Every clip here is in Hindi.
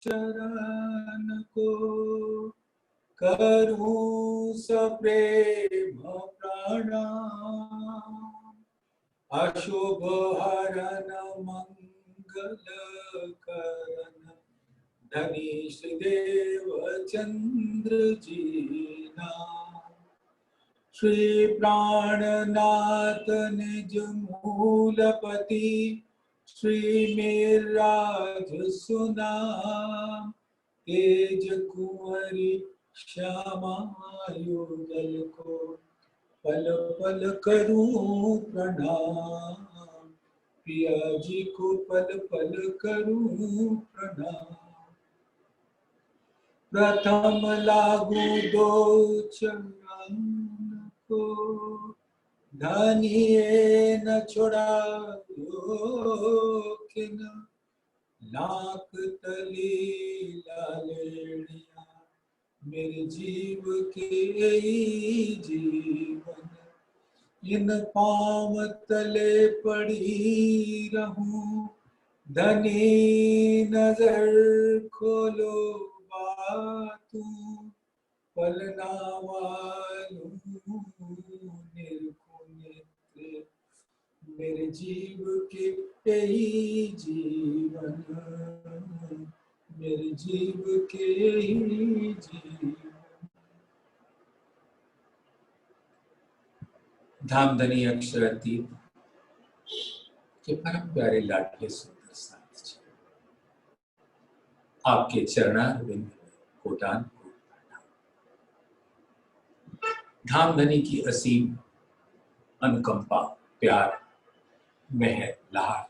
चरण को करूं सप्रेम प्रणाम। अशुभ हरन मंगल करण धनीश देव चंद्र जी नाम। श्री प्राणनाथ निज मूलपति श्री मेराज सुनाम। तेज कुंवरी श्यामा युगल को पल पल करूं प्रणाम। पिया जी को पल पल करूं प्रणाम। प्रथम लागू दो चरण को धनिये न छुड़ायो किन। नाक तली लालेड़िया मेरे जीव के जीवन। इन पांव तले पड़ी रहूं धनी नजर खोलो बातूं। पलना वालूं निर्गुण नेत्र मेरे जीव के यही जीवन। मेरे जीव के यही जीवन। धामधनी अक्षरातीत के परम प्यारे लाडले सुंदर साथ जी, आपके चरणारविंद में कोटान कोट प्रणाम। धामधनी की असीम अनुकंपा प्यार मेहर लाड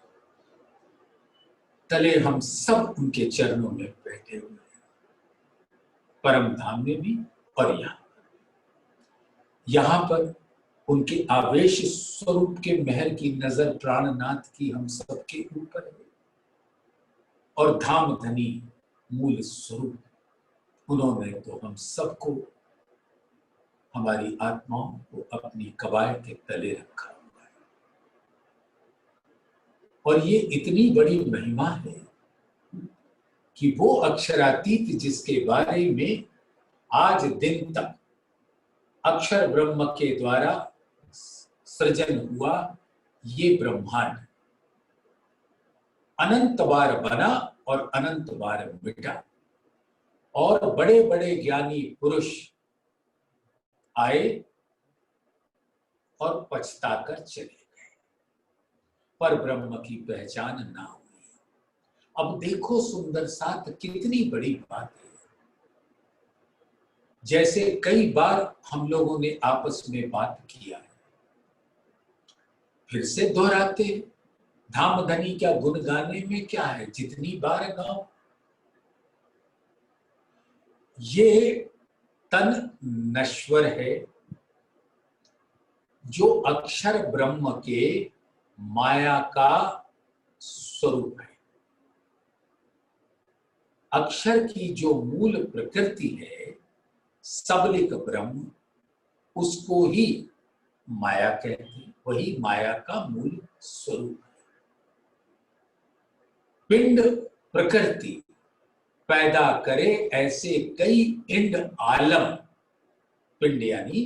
तले हम सब उनके चरणों में बैठे हुए हैं, परम धाम में भी और यहाँ पर उनके आवेश स्वरूप के महर की नजर प्राणनाथ की हम सबके ऊपर है। और धामधनी मूल स्वरूप उन्होंने तो हम सबको, हमारी आत्माओं को अपनी कवायद के तले रखा हुआ है। और ये इतनी बड़ी महिमा है कि वो अक्षरातीत जिसके बारे में आज दिन तक अक्षर ब्रह्म के द्वारा सृजन हुआ, ये ब्रह्मांड अनंत बार बना और अनंत बार मिटा। और बड़े बड़े ज्ञानी पुरुष आए और पछताकर चले गए, पर ब्रह्म की पहचान ना हुई। अब देखो सुंदर साथ कितनी बड़ी बात है। जैसे कई बार हम लोगों ने आपस में बात किया है, फिर से दोहराते। धामधनी क्या गुण गाने में क्या है, जितनी बार गाओ। ये तन नश्वर है जो अक्षर ब्रह्म के माया का स्वरूप है। अक्षर की जो मूल प्रकृति है सबलिक ब्रह्म, उसको ही माया कहते हैं, वही माया का मूल स्वरूप है। पिंड प्रकृति पैदा करे ऐसे कई इंड आलम, पिंड यानी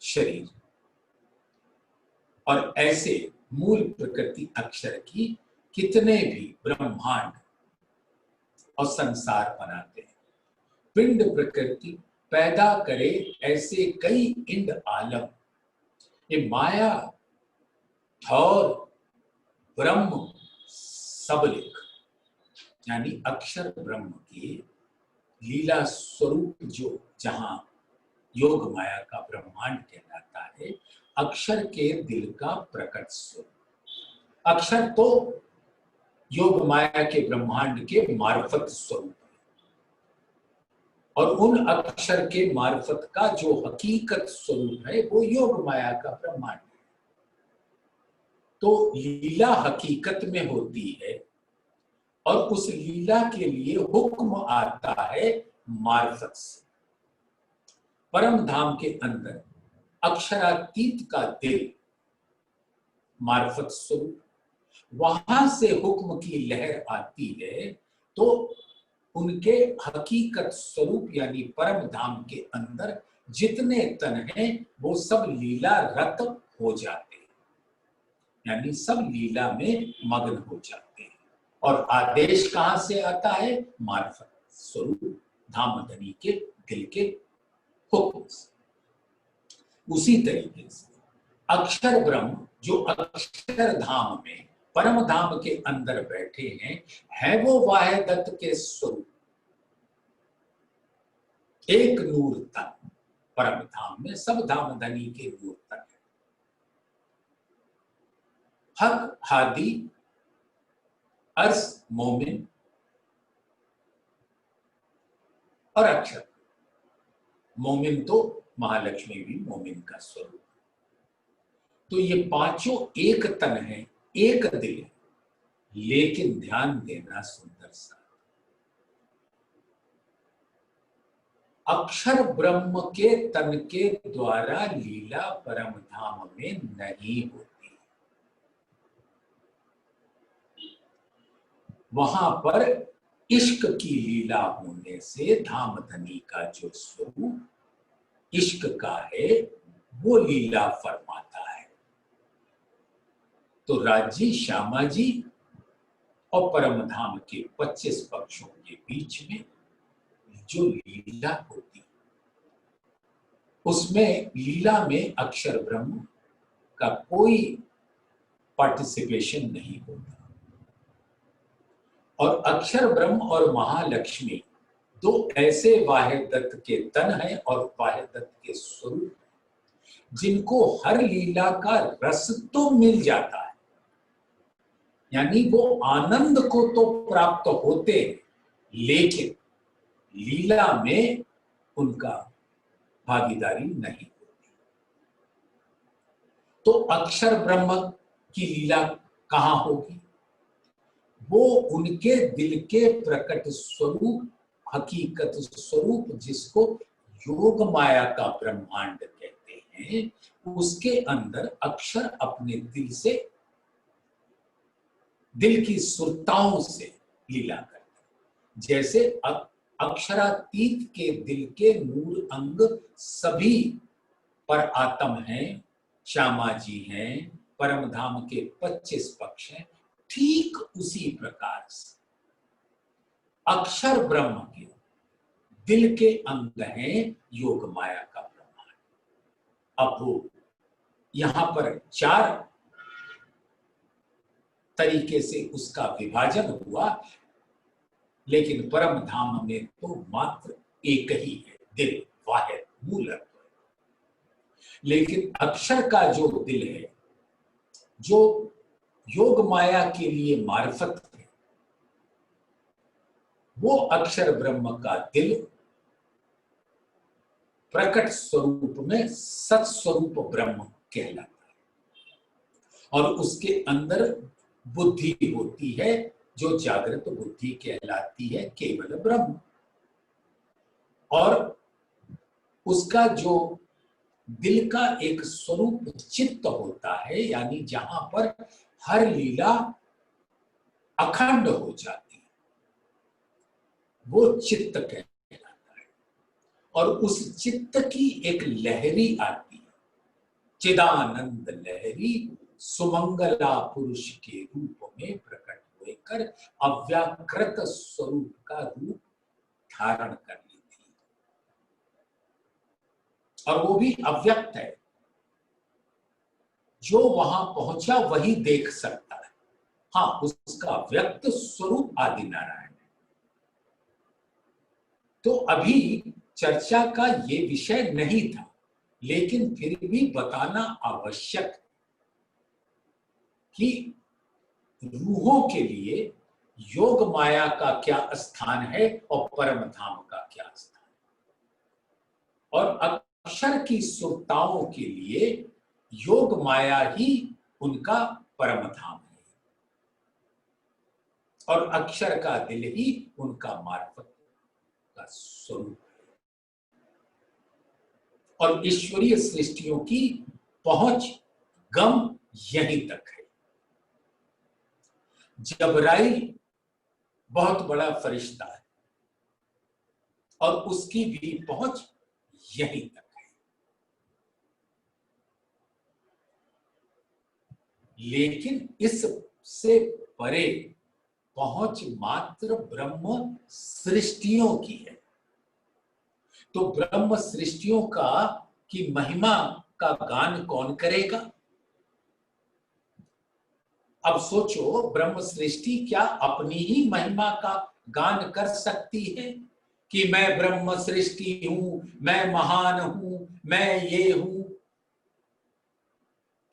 शरीर, और ऐसे मूल प्रकृति अक्षर की कितने भी ब्रह्मांड और संसार बनाते हैं। पिंड प्रकृति पैदा करे ऐसे कई इंड आलम, ये माया थौर ब्रह्म सबलिक यानी अक्षर ब्रह्म के लीला स्वरूप जो जहां योग माया का ब्रह्मांड कहलाता है, अक्षर के दिल का प्रकट स्वरूप। अक्षर तो योग माया के ब्रह्मांड के मार्फत स्वरूप है, और उन अक्षर के मार्फत का जो हकीकत स्वरूप है वो योग माया का ब्रह्मांड है। तो लीला हकीकत में होती है, और उस लीला के लिए हुक्म आता है मार्फत से। परम धाम के अंदर अक्षरातीत का दिल मार्फत स्वरूप, वहां से हुक्म की लहर आती है तो उनके हकीकत स्वरूप यानी परम धाम के अंदर जितने तन हैं वो सब लीला रत हो जाते हैं, यानी सब लीला में मग्न हो जाते हैं। और आदेश कहां से आता है? मार्फत स्वरूप धाम धनी के दिल के हुक्म से। उसी तरीके से अक्षर ब्रह्म जो अक्षर धाम में परम धाम के अंदर बैठे हैं, है वो वाहिदत के स्वरूप, एक नूर तन परम धाम में, सब धाम धनी के नूर तन है। हक हादी अर्श मोमिन और अक्षर। मोमिन तो महालक्ष्मी भी मोमिन का स्वरूप। तो ये पांचों एक तन है, एक दिल है, लेकिन ध्यान देना सुंदर सा, अक्षर ब्रह्म के तन के द्वारा लीला परम धाम में नहीं होती। वहां पर इश्क की लीला होने से धाम धनी का जो स्वरूप इश्क का है वो लीला फरमाता है। तो राजी श्यामा जी और परम धाम के 25 पक्षों के बीच में जो लीला होती, उसमें लीला में अक्षर ब्रह्म का कोई पार्टिसिपेशन नहीं होता। और अक्षर ब्रह्म और महालक्ष्मी दो ऐसे वाहिदत के तन हैं और वाहिदत के स्वरूप जिनको हर लीला का रस तो मिल जाता है, यानी वो आनंद को तो प्राप्त होते, लेकिन लीला में उनका भागीदारी नहीं होती। तो अक्षर ब्रह्म की लीला कहां होगी? वो उनके दिल के प्रकट स्वरूप, हकीकत स्वरूप, जिसको योग माया का ब्रह्मांड कहते हैं, उसके अंदर अक्षर अपने दिल से, दिल की सुरताओं से लीला करते हैं। जैसे अक्षरातीत के दिल के नूर अंग सभी पर आत्म हैं, श्यामा जी हैं, परम धाम के 25 पक्ष हैं, ठीक उसी प्रकार से अक्षर ब्रह्म के दिल के अंग हैं योग माया का ब्रह्मांड। अब वो यहां पर 4 तरीके से उसका विभाजन हुआ, लेकिन परम धाम में तो मात्र एक ही है, दिल वाहिद मूलक। लेकिन अक्षर का जो दिल है, जो योग माया के लिए मार्फत है, वो अक्षर ब्रह्म का दिल प्रकट स्वरूप में सत्स्वरूप ब्रह्म कहलाता है। और उसके अंदर बुद्धि होती है जो जागृत बुद्धि कहलाती है, केवल ब्रह्म। और उसका जो दिल का एक स्वरूप चित्त होता है, यानी जहां पर हर लीला अखंड हो जाती है, वो चित्त कहलाता है। और उस चित्त की एक लहरी आती है, चिदानंद लहरी सुमंगला पुरुष के रूप में प्रकट होकर अव्याकृत स्वरूप का रूप धारण कर लेती है। और वो भी अव्यक्त है, जो वहां पहुंचा वही देख सकता है। हाँ, उसका व्यक्त स्वरूप आदि नारायण है। तो अभी चर्चा का ये विषय नहीं था, लेकिन फिर भी बताना आवश्यक कि रूहों के लिए योग माया का क्या स्थान है और परम धाम का क्या स्थान है। और अक्षर की सुरताओं के लिए योग माया ही उनका परम धाम है, और अक्षर का दिल ही उनका मार्फत का स्वरूप है। और ईश्वरीय सृष्टियों की पहुंच गम यहीं तक है। जबराइल बहुत बड़ा फरिश्ता है और उसकी भी पहुंच यहीं तक है। लेकिन इससे परे पहुंच मात्र ब्रह्म सृष्टियों की है। तो ब्रह्म सृष्टियों की महिमा का गान कौन करेगा? अब सोचो, ब्रह्म सृष्टि क्या अपनी ही महिमा का गान कर सकती है कि मैं ब्रह्म सृष्टि हूं, मैं महान हूं, मैं ये हूं?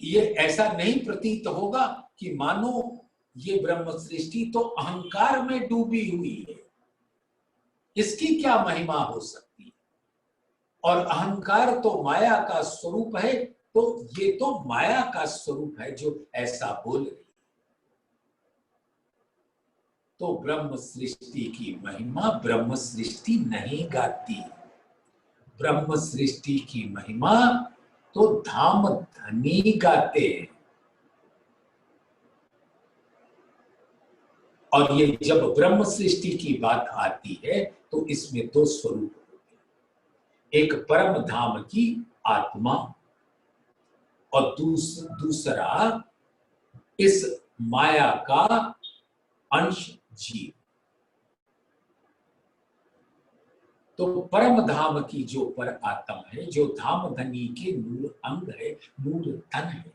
ये ऐसा नहीं प्रतीत होगा कि मानो ये ब्रह्म सृष्टि तो अहंकार में डूबी हुई है, इसकी क्या महिमा हो सकती है? और अहंकार तो माया का स्वरूप है, तो ये तो माया का स्वरूप है जो ऐसा बोल रही है। तो ब्रह्म सृष्टि की महिमा ब्रह्म सृष्टि नहीं गाती। ब्रह्म सृष्टि की महिमा तो धाम धनी गाते हैं। और ये जब ब्रह्म सृष्टि की बात आती है तो इसमें दो स्वरूप होते हैं, एक परम धाम की आत्मा और दूसरा इस माया का अंश जीव। तो परम धाम की जो पर आत्मा है, जो धाम धनी के मूल अंग है, मूल तन है,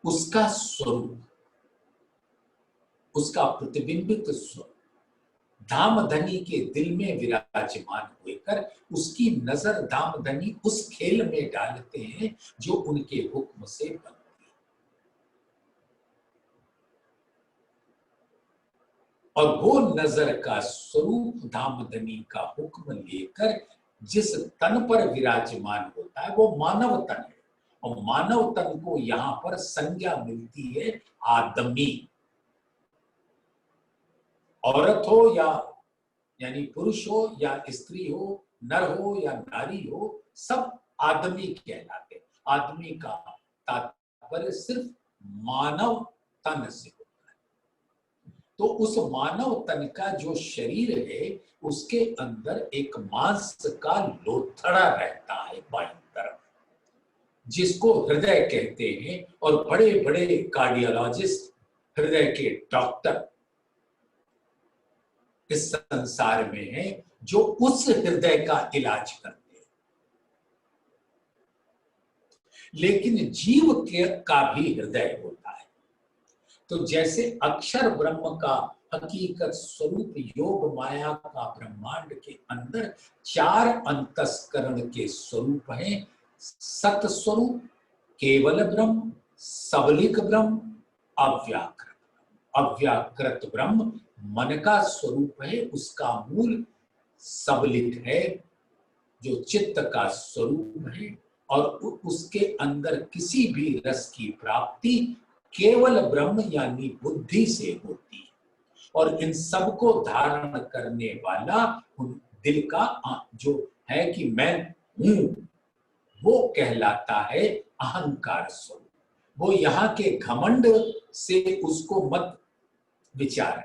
उसका स्वरूप, उसका प्रतिबिंबित स्वरूप धामधनी के दिल में विराजमान होकर उसकी नजर धामधनी उस खेल में डालते हैं जो उनके हुक्म से बनती है। और वो नजर का स्वरूप धामधनी का हुक्म लेकर जिस तन पर विराजमान होता है वो मानव तन है। और मानव तन को यहां पर संज्ञा मिलती है आदमी। औरत हो यानी पुरुष हो या स्त्री हो, नर हो या नारी हो, सब आदमी कहलाते। आदमी का तात्पर्य सिर्फ मानव तन से होता है। तो उस मानव तन का जो शरीर है उसके अंदर एक मांस का लोथड़ा रहता है बाईं तरफ, जिसको हृदय कहते हैं। और बड़े बड़े कार्डियोलॉजिस्ट, हृदय के डॉक्टर इस संसार में है जो उस हृदय का इलाज करते हैं। लेकिन जीव का भी हृदय होता है। तो जैसे अक्षर ब्रह्म का हकीकत स्वरूप योग माया का ब्रह्मांड के अंदर चार अंतस्करण के स्वरूप हैं, सत स्वरूप, केवल ब्रह्म, सबलिक ब्रह्म, अव्याकृत। अव्याकृत ब्रह्म मन का स्वरूप है, उसका मूल सबलिक है जो चित्त का स्वरूप है। और उसके अंदर किसी भी रस की प्राप्ति केवल ब्रह्म यानी बुद्धि से होती है। और इन सब को धारण करने वाला दिल का जो है कि मैं हूं, वो कहलाता है अहंकार स्वरूप। वो यहाँ के घमंड से उसको मत विचार।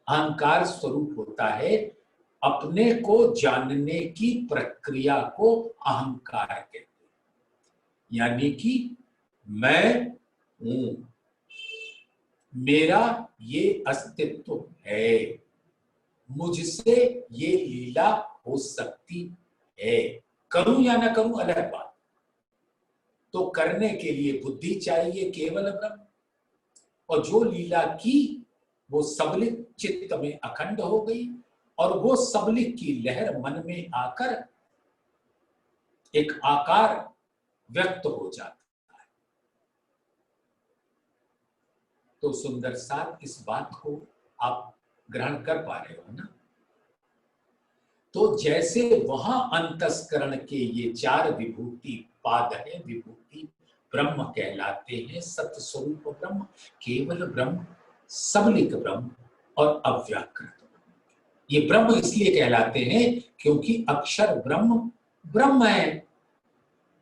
अहंकार स्वरूप होता है अपने को जानने की प्रक्रिया को अहंकार कहते हैं। यानी कि मैं हूं, मेरा ये अस्तित्व है, मुझसे ये लीला हो सकती है। करूं या ना करूं अलग बात। तो करने के लिए बुद्धि चाहिए, केवल ब्रह्म। और जो लीला की वो सबलिक चित्त में अखंड हो गई। और वो सबलिक की लहर मन में आकर एक आकार व्यक्त हो जाता है। तो सुंदर साथ इस बात को आप ग्रहण कर पा रहे हो ना? तो जैसे वहां अंतस्करण के ये चार विभूति पाद है, विभूति ब्रह्म कहलाते हैं, सत्य स्वरूप ब्रह्म, केवल ब्रह्म, सबलिक ब्रह्म और अव्याकृत। ये ब्रह्म इसलिए कहलाते हैं क्योंकि अक्षर ब्रह्म ब्रह्म है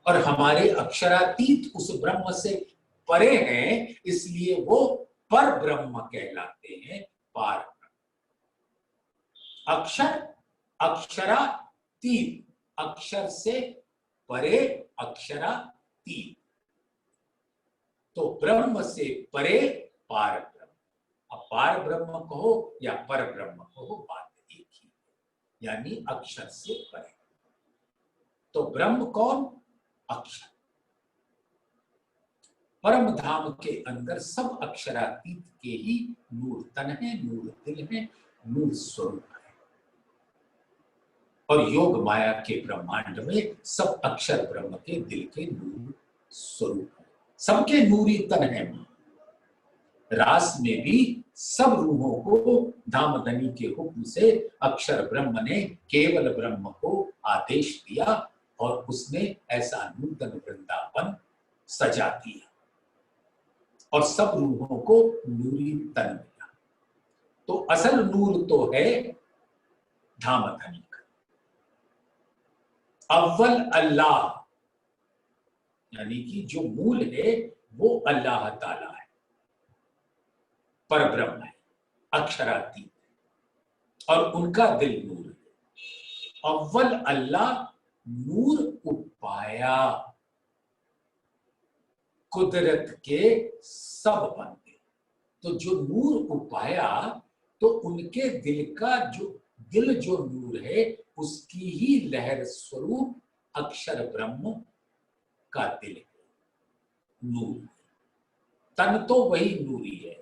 और हमारे अक्षरातीत उस ब्रह्म से परे हैं, इसलिए वो पर ब्रह्म कहलाते हैं, पार ब्रह्म। अक्षर, अक्षरातीत, अक्षर से परे, अक्षरातीत। तो ब्रह्म से परे पार ब्रह्म। अब पार ब्रह्म कहो या पर ब्रह्म कहो, बात एक ही, यानी अक्षर से परे। तो ब्रह्म कौन? अक्षर। परम धाम के अंदर सब अक्षरातीत के ही नूर तन है, नूर दिल है, नूर स्वरूप है। और योग माया के ब्रह्मांड में सब अक्षर ब्रह्म के दिल के नूर स्वरूप है। सबके नूरी तन है। रास में भी सब रूहों को धामधनी के हुक्म से अक्षर ब्रह्म ने केवल ब्रह्म को आदेश दिया और उसने ऐसा नूतन वृंदावन सजा दिया और सब रूहों को नूरी तन मिला। तो असल नूर तो है धामधनी का। अव्वल अल्लाह, यानी कि जो मूल है वो अल्लाह ताला है, पर ब्रह्म है, अक्षरातीत है और उनका दिल नूर है। अव्वल अल्लाह नूर उपाया, कुदरत के सब बंदे। तो जो नूर उपाया, तो उनके दिल का जो नूर है, उसकी ही लहर स्वरूप अक्षर ब्रह्म का दिल है, नूर। तन तो वही नूरी है,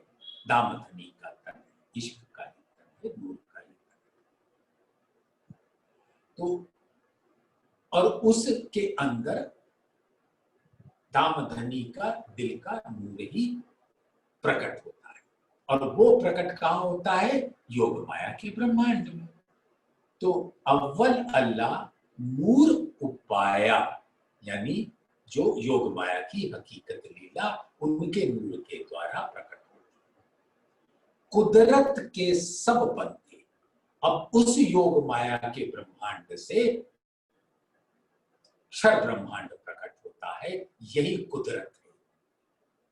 दामधनी का तन है, इश्क का ही तन है, नूर का ही तन है। तो और उसके अंदर दामधनी का दिल का नूर ही प्रकट होता है। और वो प्रकट कहाँ होता है? योग माया के ब्रह्मांड में। तो अव्वल अल्लाह नूर उपाया, यानी जो योग माया की हकीकत लीला उनके नूर के द्वारा प्रकट होती है। कुदरत के सब बंदे। अब उस योग माया के ब्रह्मांड से क्षर ब्रह्मांड प्रकट होता है, यही कुदरत है।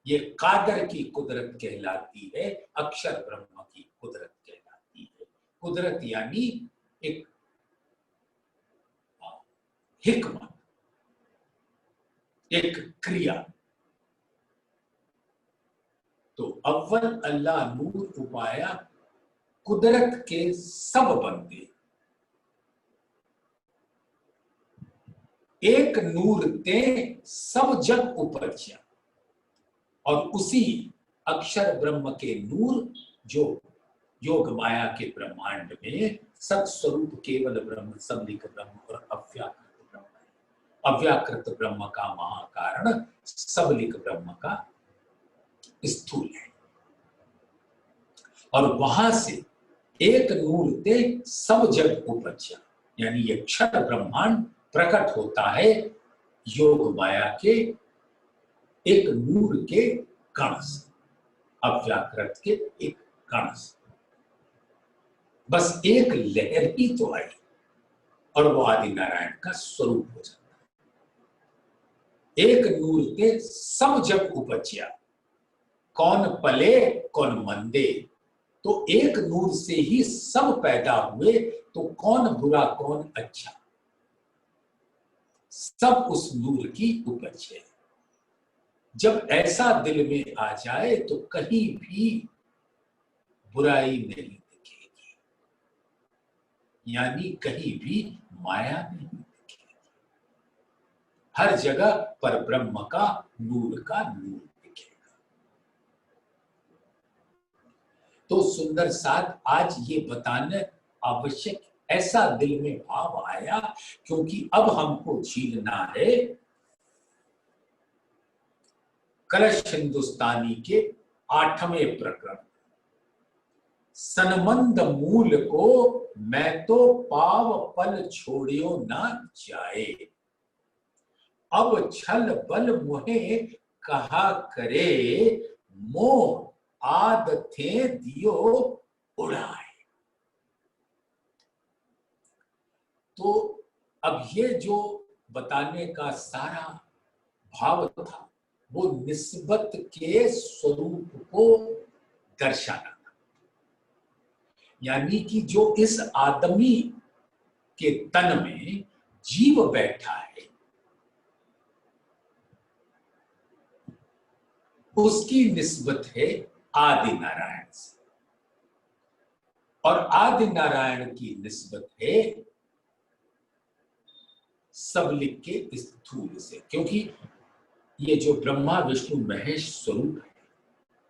ये कादर की कुदरत कहलाती है, अक्षर ब्रह्म की कुदरत कहलाती है। कुदरत यानी एक हिकमत, एक क्रिया। तो अव्वल अल्लाह नूर उपाया, कुदरत के सब बंदे। एक नूर ते सब जग उपज्या। और उसी अक्षर ब्रह्म के नूर जो योग माया के ब्रह्मांड में सत्स्वरूप केवल ब्रह्म, सबलिक ब्रह्म और अव्याकृत ब्रह्म है। अव्याकृत ब्रह्म का महाकारण सबलिक ब्रह्म का स्थूल है। और वहां से एक नूर ते सब जग उपज्या, यानी ये क्षर ब्रह्मांड प्रकट होता है योग माया के एक नूर के कण से, अव्याकृत के एक कण से। बस एक लहर ही तो आई और वो आदि नारायण का स्वरूप हो जाता है। एक नूर के सब जग उपज्या, कौन पले कौन मंदे। तो एक नूर से ही सब पैदा हुए, तो कौन बुरा कौन अच्छा, सब उस नूर की उपज है। जब ऐसा दिल में आ जाए तो कहीं भी बुराई नहीं दिखेगी, यानी कहीं भी माया नहीं दिखेगी। हर जगह पर ब्रह्म का नूर दिखेगा। तो सुंदर साथ आज ये बताना आवश्यक, ऐसा दिल में भाव आया क्योंकि अब हमको झीलना है कलश हिंदुस्तानी के 8वें प्रकरण, सनमंद मूल को मैं तो पाव पल छोड़ियो ना जाए। अब छल बल मोहे कहा करे, मोह आद थे दियो उड़ाए। तो अब ये जो बताने का सारा भाव था वो निस्बत के स्वरूप को दर्शाना था। यानी कि जो इस आदमी के तन में जीव बैठा है, उसकी निस्बत है आदि नारायण से, और आदि नारायण की निस्बत है सबलिक के स्थूल से। क्योंकि ये जो ब्रह्मा विष्णु महेश स्वरूप है,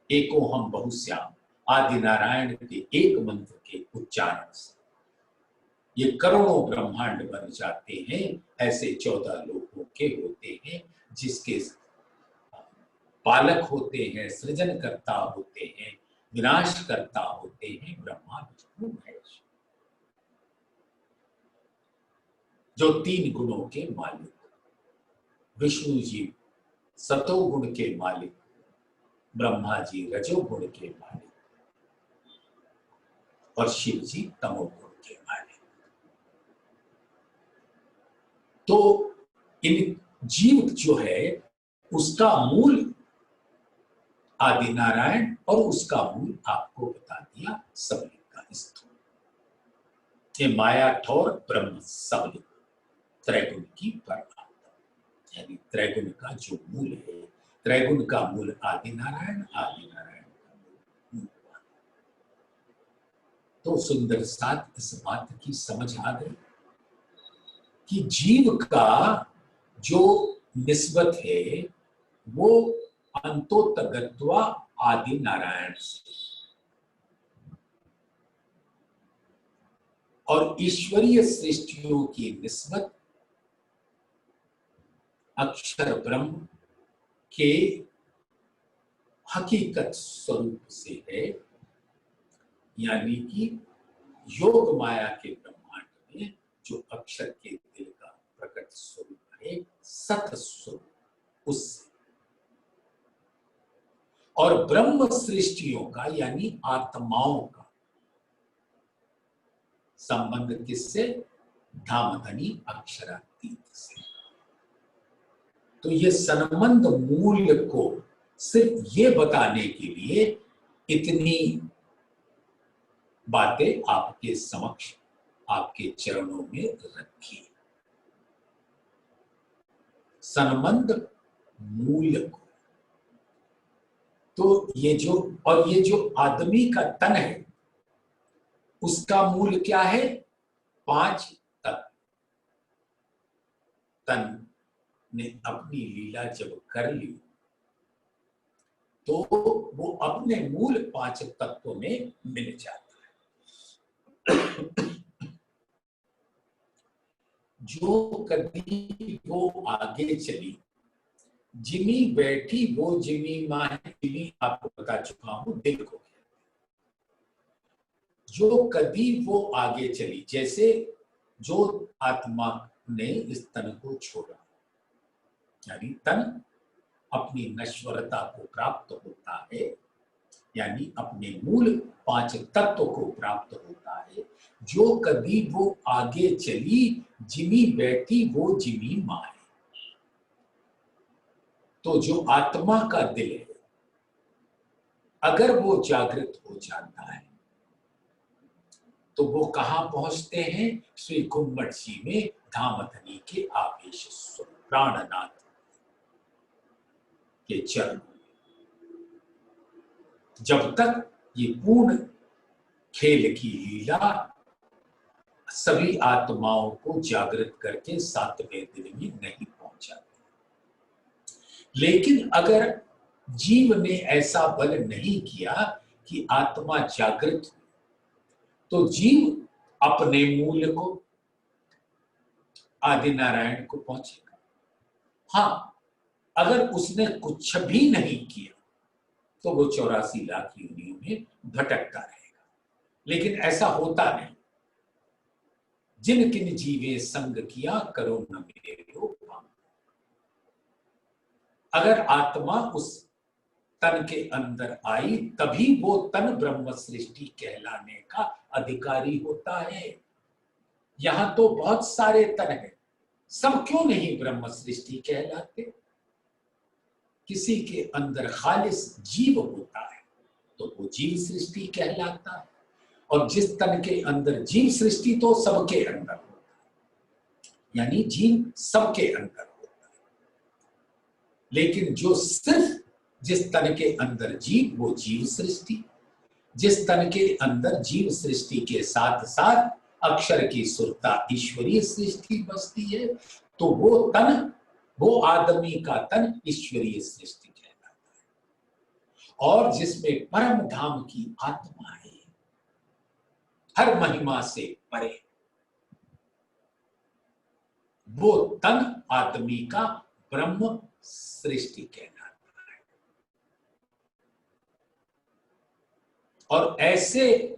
एको हम बहुश्याम, आदि नारायण के एक मंत्र के उच्चारण से ये करोड़ों ब्रह्मांड बन जाते हैं। ऐसे 14 लोगों के होते हैं, जिसके पालक होते हैं, सृजनकर्ता होते हैं, विनाशकर्ता होते हैं ब्रह्मा विष्णु महेश, जो 3 गुणों के मालिक। विष्णु जी सतोगुण के मालिक, ब्रह्मा जी रजोगुण के मालिक, और शिव जी तमोगुण के मालिक। तो इन जीव जो है उसका मूल आदि नारायण, और उसका मूल आपको बता दिया सबलिक का स्थूल। ये माया ठौर ब्रह्म सबलिक त्रैगुण की परमात्मा, यानी त्रैगुण का जो मूल है, त्रैगुण का मूल आदि नारायण, आदि नारायण का मूल। तो सुंदर साथ इस बात की समझ आ गई कि जीव का जो निस्बत है वो अंतोतगत्वा आदि नारायण से, और ईश्वरीय सृष्टियों की निस्बत अक्षर ब्रह्म के हकीकत स्वरूप से है। यानी कि योग माया के ब्रह्मांड में जो अक्षर के दिल का प्रकट स्वरूप है, सत स्वरूप, उससे। और ब्रह्म सृष्टियों का यानी आत्माओं का संबंध किससे? धामधनी अक्षरातीत से। तो ये संबंध मूल्य को सिर्फ ये बताने के लिए इतनी बातें आपके समक्ष, आपके चरणों में रखी। संबंध मूल्य को, तो ये जो, और ये जो आदमी का तन है उसका मूल क्या है? 5 तत्व। तन ने अपनी लीला जब कर ली तो वो अपने मूल 5 तत्वों में मिल जाता है। जो कभी वो आगे चली, जिमी बैठी वो जिमी मां है, जिमी आपको बता चुका हूं, दिल को। जो कभी वो आगे चली, जैसे जो आत्मा ने इस तन को छोड़ा, यानी तन अपनी नश्वरता को प्राप्त होता है, यानी अपने मूल 5 तत्व को प्राप्त होता है। जो कभी वो आगे चली, जिमी बैठी वो जिमी मां है। तो जो आत्मा का दिल है, अगर वो जागृत हो जाता है तो वो कहां पहुंचते हैं? श्री घुम्मट जी में धामधनी के आवेश स्वरूप प्राणनाथ के चरण। जब तक ये पूर्ण खेल की लीला सभी आत्माओं को जागृत करके 7वें दिन में नहीं पहुंचाती। लेकिन अगर जीव ने ऐसा बल नहीं किया कि आत्मा जागृत, तो जीव अपने मूल को, आदि नारायण को पहुंचेगा। हाँ, अगर उसने कुछ भी नहीं किया तो वो 84 लाख योनियों में भटकता रहेगा। लेकिन ऐसा होता नहीं। जिन किन जीवे संग किया करो न मेरो काम। अगर आत्मा उस तन के अंदर आई तभी वो तन ब्रह्म सृष्टि कहलाने का अधिकारी होता है। यहां तो बहुत सारे तन हैं, सब क्यों नहीं ब्रह्म सृष्टि कहलाते? किसी के अंदर खालिस जीव होता है तो वो जीव सृष्टि कहलाता है। और जिस तन के अंदर जीव सृष्टि तो सबके अंदर होता है, यानी जीव सबके अंदर होता है। लेकिन जो सिर्फ जिस तन के अंदर जीव वो जीव सृष्टि, जिस तन के अंदर जीव सृष्टि के साथ साथ अक्षर की सुरता ईश्वरीय सृष्टि बसती है, तो वो तन, वो आदमी का तन ईश्वरीय सृष्टि कहलाता है। और जिसमें परम धाम की आत्मा है, हर महिमा से परे, वो तन आदमी का ब्रह्म सृष्टि कहलाता है। और ऐसे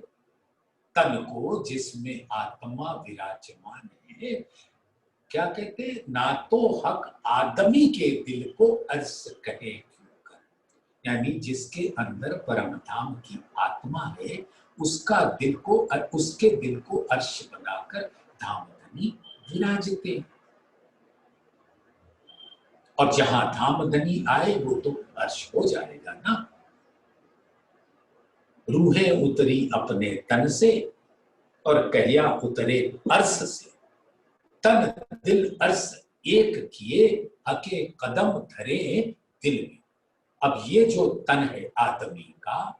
तन को जिसमें आत्मा विराजमान है, क्या कहते हैं, ना तो हक आदमी के दिल को अर्श कहे क्यों कर, यानी जिसके अंदर परम धाम की आत्मा है उसका दिल को, उसके दिल को अर्श बनाकर धामधनी विराजते। और जहां धामधनी आए वो तो अर्श हो जाएगा ना। रूहें उतरी अपने तन से और कहिया उतरे अर्श से, तन दिल अर्श एक किए हके कदम धरे दिल में। अब ये जो तन है आदमी का,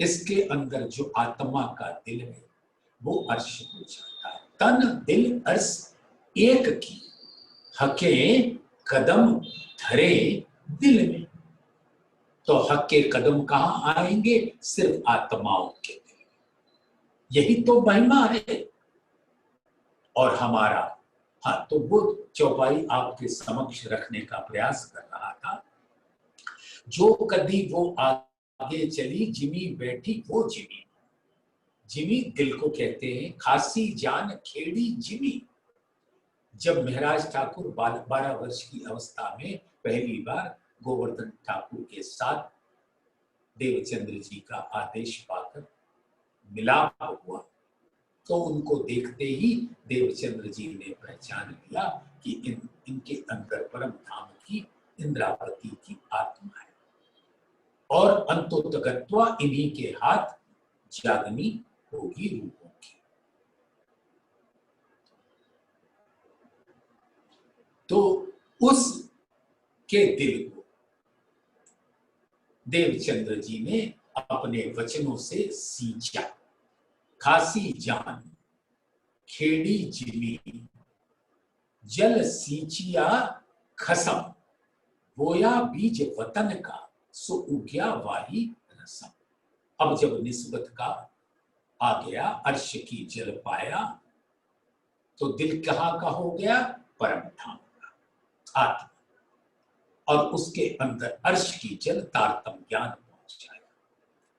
इसके अंदर जो आत्मा का दिल है वो अर्श हो जाता है। तन दिल अर्श एक की हके कदम धरे दिल में। तो हक के कदम कहां आएंगे? सिर्फ आत्माओं के दिल में। यही तो महिमा है। और हमारा, हाँ, तो वो चौपाई आपके समक्ष रखने का प्रयास कर रहा था। जो कदी वो आगे चली जिमी बैठी वो जिमी। जिमी दिल को कहते हैं, खासी जान खेड़ी जिमी। जब महाराज ठाकुर 12 वर्ष की अवस्था में पहली बार गोवर्धन ठाकुर के साथ देवचंद्र जी का आदेश पाकर मिलाप हुआ, तो उनको देखते ही देवचंद्र जी ने पहचान लिया कि इनके अंदर परम धाम की इंद्रावती की आत्मा है। और अंतोतगत्वा इन्हीं के हाथ जागनी होगी रूपों की। तो उस के दिल को देवचंद्र जी ने अपने वचनों से सींचा। खासी जान खेड़ी जिमी जल सींचिया खसम, बोया बीज वतन का सो उग्या वाही रसम। अब जब निस्बत का आ गया, अर्श की जल पाया, तो दिल कहाँ का हो गया? परम धाम का, आत्मा। और उसके अंदर अर्श की जल तारतम ज्ञान पहुंच जाएगा।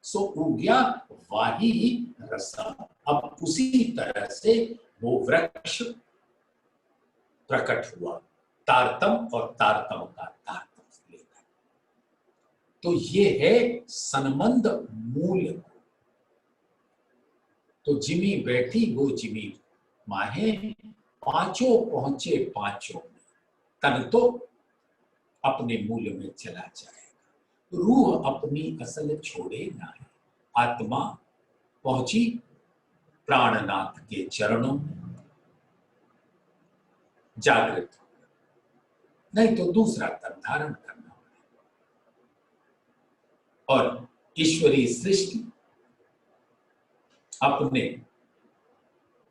सो उग्या वाही रसम। अब उसी तरह से वो वृक्ष प्रकट हुआ, तारतम और तारतम का तारतम लेकर। तो ये है सनमंद मूल। तो जिमी बैठी वो जिमी माहे, पांचों पहुंचे पांचों में। तन तो अपने मूल में चला जाएगा, रूह अपनी असल छोड़े ना है। आत्मा पहुंची प्राणनाथ के चरणों में, जागृत हो, नहीं तो दूसरा तन धारण करना पड़ेगा। और ईश्वरीय सृष्टि अपने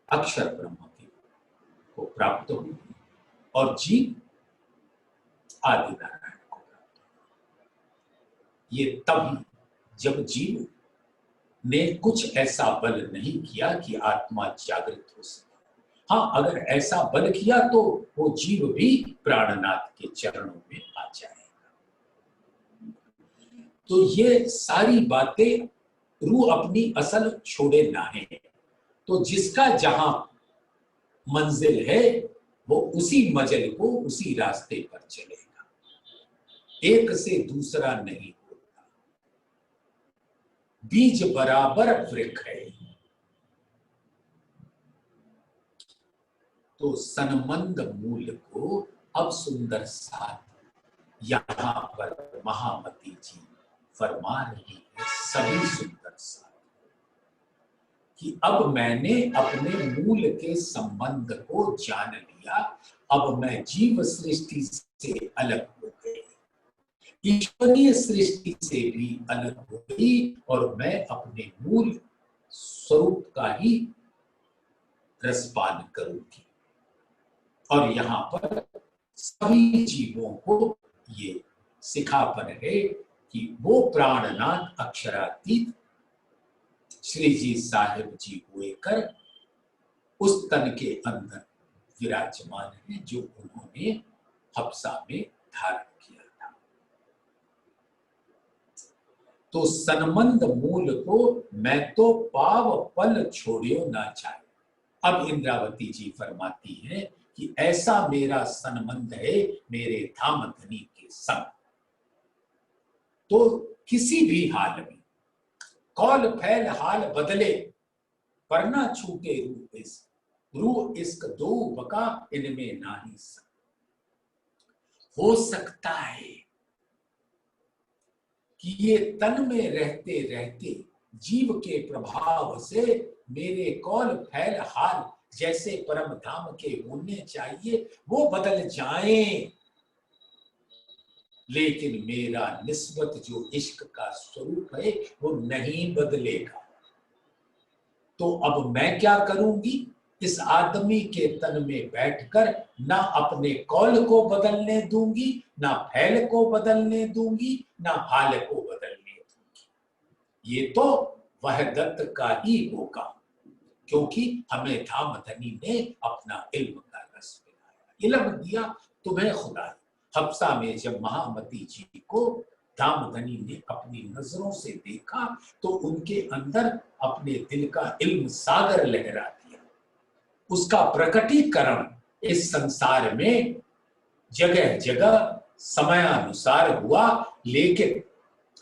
अक्षर ब्रह्म को प्राप्त हुई और जीव आदि नारायण को प्राप्त हुआ। ये तभी जब जीव ने कुछ ऐसा बल नहीं किया कि आत्मा जागृत हो सके। हाँ, अगर ऐसा बल किया तो वो जीव भी प्राणनाथ के चरणों में आ जाएगा। तो ये सारी बातें रूह अपनी असल छोड़े ना है। तो जिसका जहां मंजिल है वो उसी मंजिल को, उसी रास्ते पर चलेगा, एक से दूसरा नहीं होता। बीज बराबर वृक्ष है। तो सनमंद मूल को अब सुंदर साथ यहां पर महामती जी फरमा रही है सभी सुंदर सा कि अब मैंने अपने मूल के संबंध को जान लिया, अब मैं जीव सृष्टि से अलग हो गई, ईश्वरीय सृष्टि से भी अलग हो गई और मैं अपने मूल स्वरूप का ही रसपान करूंगी। और यहाँ पर सभी जीवों को ये सिखापन है कि वो प्राणनाथ अक्षरातीत श्री जी साहिब जी हुए कर उस तन के अंदर विराजमान है जो उन्होंने हफ्सा में धारण किया था। तो सनमंद मूल को मैं तो पाव पल छोड़ियो ना चाहे। अब इंद्रावती जी फरमाती हैं कि ऐसा मेरा सनमंद है मेरे धाम धनी के संग, तो किसी भी हाल में कौल फैल हाल बदले पर ना छूटे रूह इश्क दो बका इनमें नाही सक। हो सकता है कि ये तन में रहते रहते जीव के प्रभाव से मेरे कौल फैल हाल जैसे परम धाम के होने चाहिए वो बदल जाएं, लेकिन मेरा निस्बत जो इश्क का स्वरूप है वो नहीं बदलेगा। तो अब मैं क्या करूंगी, इस आदमी के तन में बैठकर ना अपने कौल को बदलने दूंगी, ना फैल को बदलने दूंगी, ना हाल को बदलने दूंगी। ये तो वह दत्त का ही होगा, क्योंकि हमें धाम धनी ने अपना इल्म का रस पिलाया। इल्म दिया तुम्हें खुदा। हफ्सा में जब महामती जी को धाम धनी ने अपनी नजरों से देखा तो उनके अंदर अपने दिल का इल्म सागर लहरा दिया। उसका प्रकटीकरण इस संसार में जगह जगह समयानुसार हुआ, लेकिन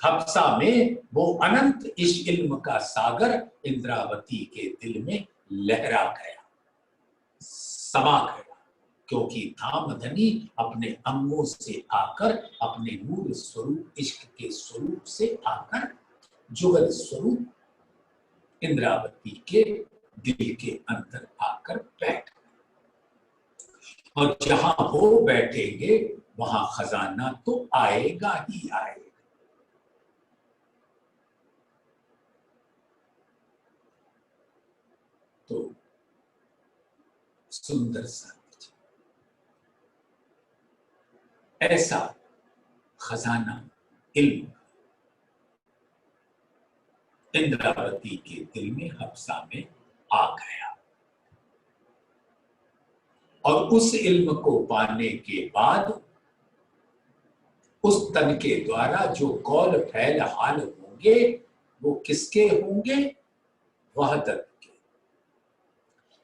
हफ्सा में वो अनंत इस इल्म का सागर इंद्रावती के दिल में लहरा गया, समा गया, क्योंकि धाम धनी अपने अंगों से आकर अपने मूल स्वरूप इश्क के स्वरूप से आकर जुगल स्वरूप इंद्रावती के दिल के अंदर आकर बैठ गए। और जहां वो बैठेंगे वहां खजाना तो आएगा ही आएगा। तो सुंदर सा ऐसा खजाना इल्म इंद्रावती के दिल में हफ्सा में आ गया, और उस इल्म को पाने के बाद उस तन के द्वारा जो कौल फैल हाल होंगे वो किसके होंगे, वह दत्त के।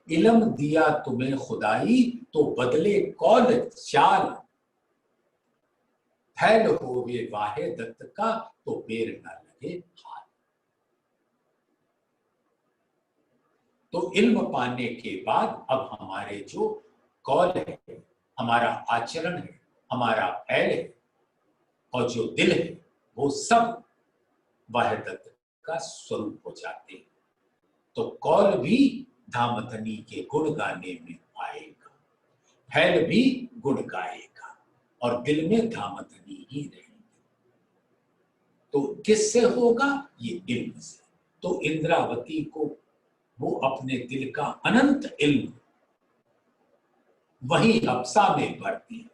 इल्म दिया तुम्हें खुदाई तो बदले कौल चाल, फैल होवे वाहे दत्त का तो बेर न लगे हाल। तो इल्म पाने के बाद अब हमारे जो कौल है, हमारा आचरण है, हमारा फैल है और जो दिल है वो सब वाहे दत्त का स्वरूप हो जाते हैं। तो कौल भी धाम धनी के गुण गाने में आएगा, फैल भी गुण गाएगा और दिल में धाम धनी ही रहेंगे। तो किससे होगा, ये इल्म से। तो इंद्रावती को वो अपने दिल का अनंत इल्म वही हफ्सा में भरती है।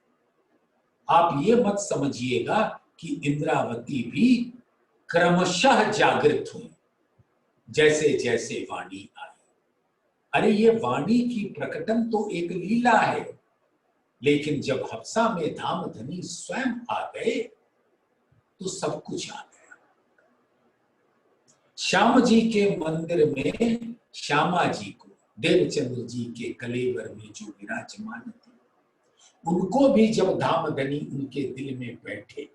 आप ये मत समझिएगा कि इंद्रावती भी क्रमशः जागृत हुई जैसे जैसे वाणी आई। अरे ये वाणी की प्रकटन तो एक लीला है, लेकिन जब हफ्सा में धाम धनी स्वयं आ गए तो सब कुछ आ गया। श्याम जी के मंदिर में श्यामा जी को देवचंद्र जी के कलेवर में जो विराजमान थे, उनको भी जब धाम धनी उनके दिल में बैठे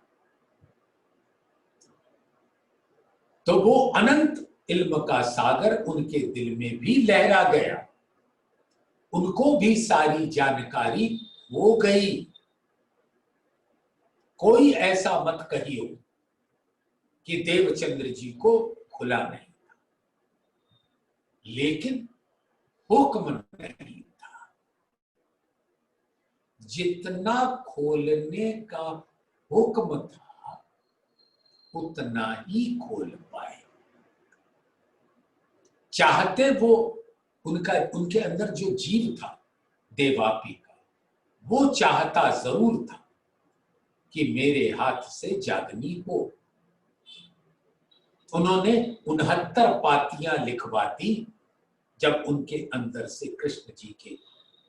तो वो अनंत इल्म का सागर उनके दिल में भी लहरा गया। उनको भी सारी जानकारी हो गई। कोई ऐसा मत कहियो कि देवचंद्र जी को खुला नहीं था, लेकिन हुक्म नहीं था। जितना खोलने का हुक्म था उतना ही खोल पाए। चाहते वो उनके अंदर जो जीव था देवापी का, वो चाहता जरूर था कि मेरे हाथ से जागनी हो। उन्होंने 69 पातियां लिखवा दी जब उनके अंदर से कृष्ण जी के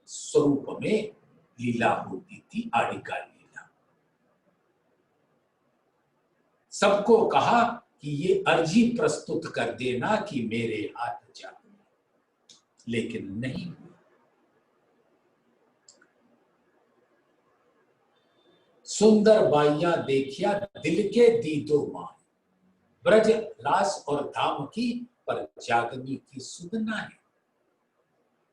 स्वरूप में लीला होती थी, आड़िका लीला। सबको कहा कि ये अर्जी प्रस्तुत कर देना कि मेरे हाथ जागने, लेकिन नहीं हुआ। सुंदर बाइया देखिया दिल के दीदो मान, ब्रज रास और धाम की पर जागनी की सुधना है।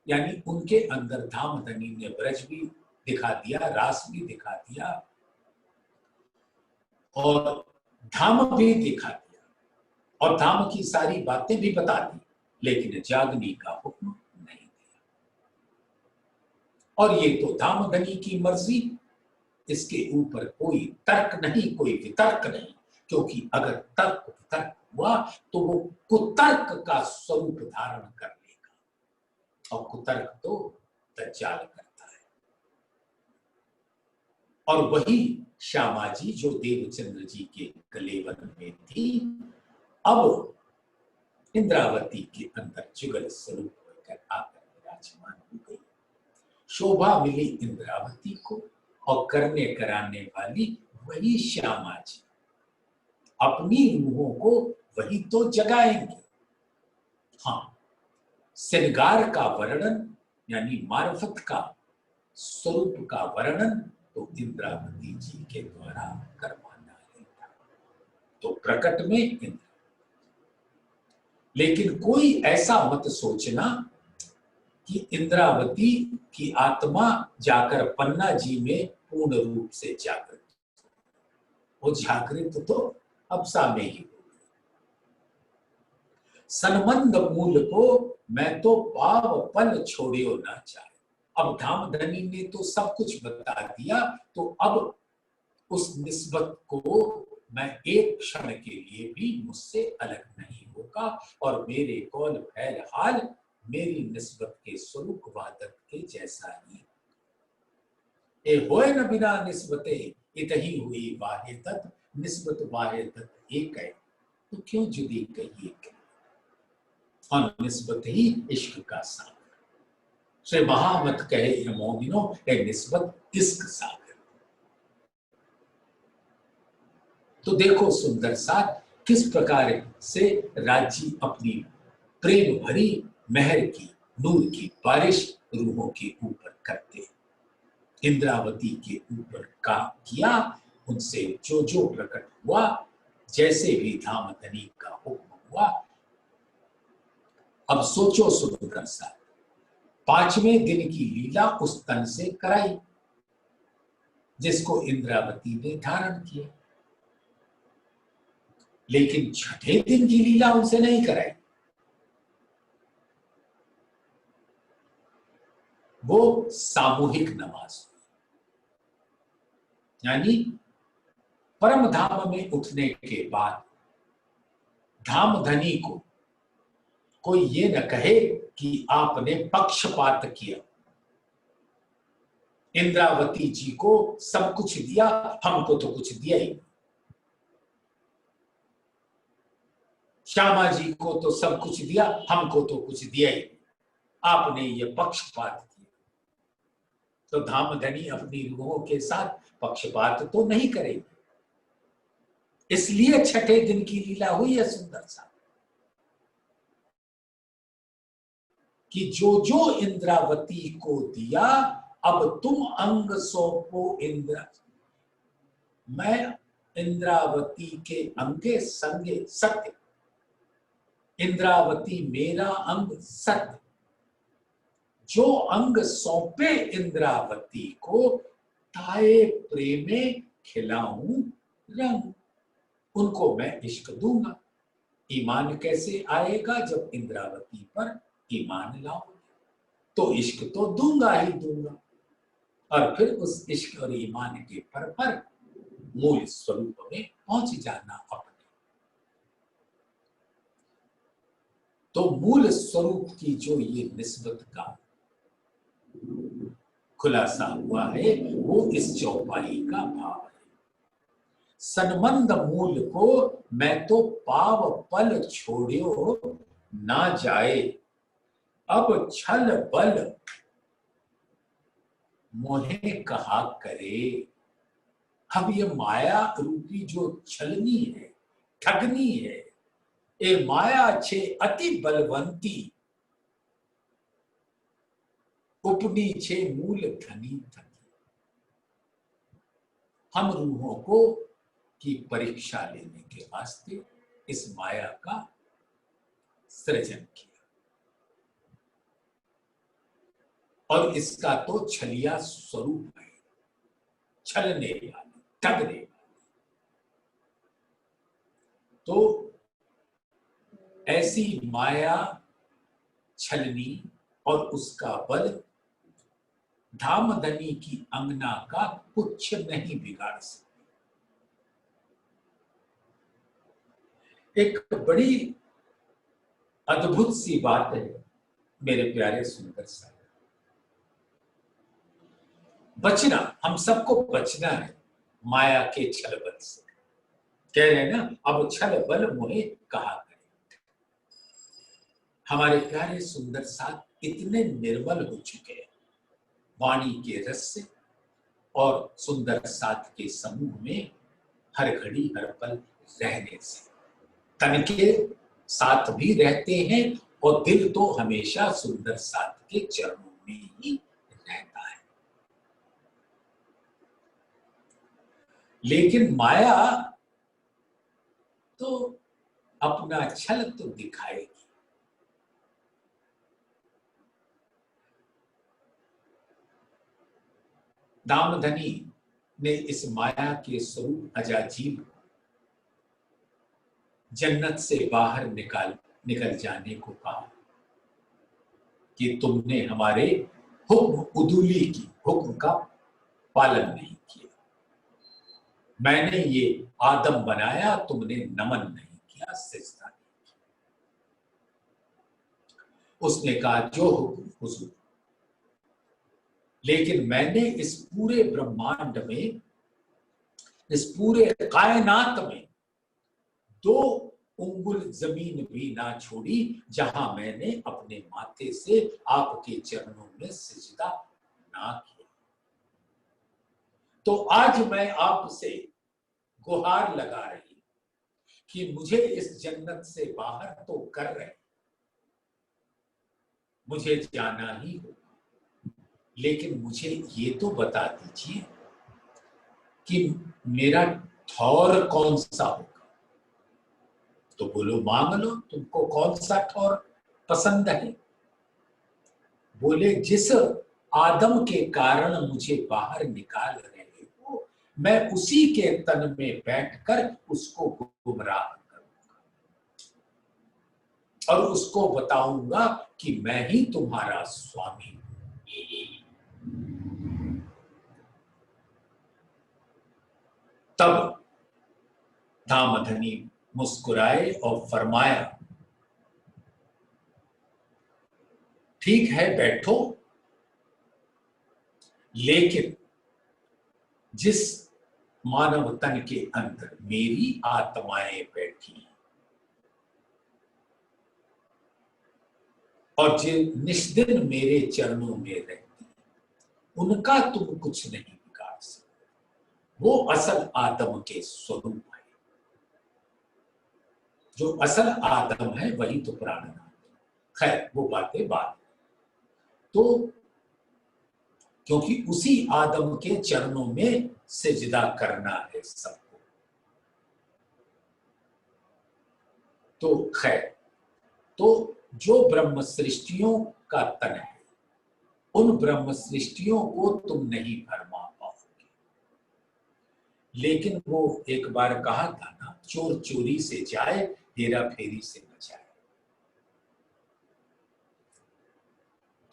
यानी उनके अंदर धाम धनी ने ब्रज भी दिखा दिया, रास भी दिखा दिया और धाम भी दिखा दिया और धाम की सारी बातें भी बता दी, लेकिन जागनी का हुक्म नहीं दिया। और ये तो धाम धनी की मर्जी, इसके ऊपर कोई तर्क नहीं, कोई वितर्क नहीं, क्योंकि अगर तर्क वितर्क हुआ तो वो कुतर्क का स्वरूप धारण कर लेगा, और कुतर्क तो दज्जाल करता है। और वही श्यामा जी जो देवचंद्र जी के कलेवन में थी, अब इंद्रावती के अंदर जुगल स्वरूप होकर आकर विराजमान हो गई। शोभा मिली इंद्रावती को और करने कराने वाली वही श्यामा जी। अपनी रूहों को वही तो जगाएंगे। हाँ, श्रृंगार का वर्णन यानी मार्फत का स्वरूप का वर्णन तो इंद्रावती जी के द्वारा करवाना ही था, तो प्रकट में इंद्र। लेकिन कोई ऐसा मत सोचना कि इंद्रावती की आत्मा जाकर पन्ना जी में पूर्ण रूप से जागृत, वो जागृत तो अप्सा में ही हो गई। सनमंद मूल को मैं तो पाव पल छोड़ियो ना चाहे। अब धाम धनी ने तो सब कुछ बता दिया, तो अब उस निस्बत को मैं एक क्षण के लिए भी मुझसे अलग नहीं होगा, और मेरे कौल फैल हाल मेरी निस्बत के स्वरूप वादत के जैसा ही। ए होए न बिना निस्बते इतही हुई वाहे तत्, निस्बत वाहे तत् एक है तो क्यों जुदी कहिए क्या। और निस्बत ही इश्क का सागर। श्री महामत कहे मोमिनो ए निस्बत इश्क सागर। तो देखो सुंदर सा किस प्रकार से राज्य अपनी प्रेम भरी मेहर की नूर की बारिश रूहों के ऊपर करते। इंद्रावती के ऊपर का किया, उनसे जो जो प्रकट हुआ, जैसे भी धाम धनी का हुक्म हुआ। अब सोचो सुंदर सा, 5वें दिन की लीला उस तन से कराई जिसको इंद्रावती ने धारण किया, लेकिन 6ठे दिन की लीला उनसे नहीं कराई। वो सामूहिक नमाज, यानी परम धाम में उठने के बाद धाम धनी को कोई ये न कहे कि आपने पक्षपात किया, इंद्रावती जी को सब कुछ दिया, हमको तो कुछ दिया ही। श्यामा जी को तो सब कुछ दिया, हमको तो कुछ दिया ही, आपने ये पक्षपात किया। तो धाम धनी अपनी रूहों के साथ पक्षपात तो नहीं करेगी, इसलिए 6ठे दिन की लीला हुई है सुंदर सा कि जो जो इंद्रावती को दिया, अब तुम अंग सौंपो इंद्र। मैं इंद्रावती के अंगे संगे सत्य, इंद्रावती मेरा अंग सत्य। जो अंग सौंपे इंद्रावती को, ताए प्रेमे खिलाऊं रंग। उनको मैं इश्क दूंगा। ईमान कैसे आएगा जब इंद्रावती पर ईमान लाओगे, तो इश्क तो दूंगा ही दूंगा। और फिर उस इश्क और ईमान के पर मूल स्वरूप में पहुंच जाना अपने। तो मूल स्वरूप की जो ये निस्बत का खुलासा हुआ है वो इस चौपाई का भाव है। सनमंद मूल को मैं तो पाव पल छोड़ियो ना जाए, अब छल बल मोहे कहा करे। अब ये माया रूपी जो छलनी है, ठगनी है, ए माया छे अति बलवंती, उपनी छे मूल धनी धनी। हम रूहों को की परीक्षा लेने के वास्ते इस माया का सृजन किया, और इसका तो छलिया स्वरूप है, छलने वाली, ठगने वाली। तो ऐसी माया छलनी और उसका बल धामधनी की अंगना का कुछ नहीं बिगाड़ सकते। एक बड़ी अद्भुत सी बात है मेरे प्यारे सुंदर साहब, बचना, हम सबको बचना है माया के छल बल से। कह रहे हैं ना, अब छल बल मोहे कहा करे। हमारे प्यारे सुंदर साथ इतने निर्मल हो चुके हैं वाणी के रस से और सुंदर साथ के समूह में हर घड़ी हर पल रहने से। तन के साथ भी रहते हैं और दिल तो हमेशा सुंदर साथ के चरणों में ही रहता है। लेकिन माया तो अपना छल तो दिखाएगी। दामधनी ने इस माया के स्वरूप अजाजील को जन्नत से बाहर निकल जाने को कहा कि तुमने हमारे हुक्म उदूली की हुक्म का पालन नहीं किया। मैंने ये आदम बनाया, तुमने नमन नहीं किया, सिजदा नहीं किया। उसने कहा जो हुक्म हुजूर। लेकिन मैंने इस पूरे ब्रह्मांड में, इस पूरे कायनात में 2 उंगुल जमीन भी ना छोड़ी जहां मैंने अपने माथे से आपके चरणों में सिजदा ना किया। तो आज मैं आपसे गुहार लगा रही कि मुझे इस जन्नत से बाहर तो कर रहे, मुझे जाना ही होगा, लेकिन मुझे ये तो बता दीजिए कि मेरा ठौर कौन सा होगा। तो बोलो मांग लो, तुमको कौन सा ठौर पसंद है। बोले जिस आदम के कारण मुझे बाहर निकाल रहे हो, मैं उसी के तन में बैठकर उसको गुमराह करूंगा और उसको बताऊंगा कि मैं ही तुम्हारा स्वामी हूं। तब दामधनी मुस्कुराए और फरमाया, ठीक है बैठो, लेकिन जिस मानव तन के अंदर मेरी आत्माएं बैठी और जो निष्दिन मेरे चरणों में रहती, उनका तुम कुछ नहीं बिगाड़ सकते। वो असल आदम के स्वरूप है। जो असल आदम है वही तो प्राणनाथ। खैर वो बातें बात। तो क्योंकि उसी आदम के चरणों में सिजदा करना है सबको। तो खैर, तो जो ब्रह्म सृष्टियों का तन है, उन ब्रह्म सृष्टियों को तुम नहीं भरमा पाओगे। लेकिन वो एक बार कहा था ना चोर चोरी से जाए, हेरा फेरी से न जाए।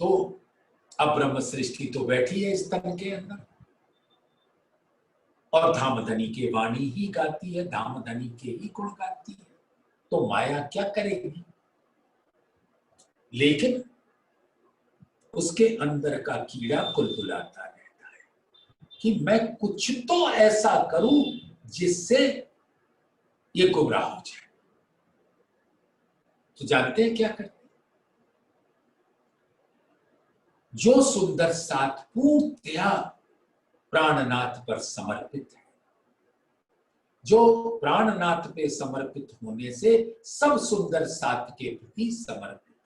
तो अब ब्रह्म सृष्टि तो बैठी है इस तन के अंदर, और धामधनी के वाणी ही गाती है, धामधनी के ही गुण गाती है। तो माया क्या करेगी? लेकिन उसके अंदर का कीड़ा कुलबुलाता रहता है कि मैं कुछ तो ऐसा करूं जिससे ये गुमराह हो जाए। तो जानते हैं क्या करते? जो सुंदर साथ पूर्णतया प्राणनाथ पर समर्पित है, जो प्राणनाथ पे समर्पित होने से सब सुंदर साथ के प्रति समर्पित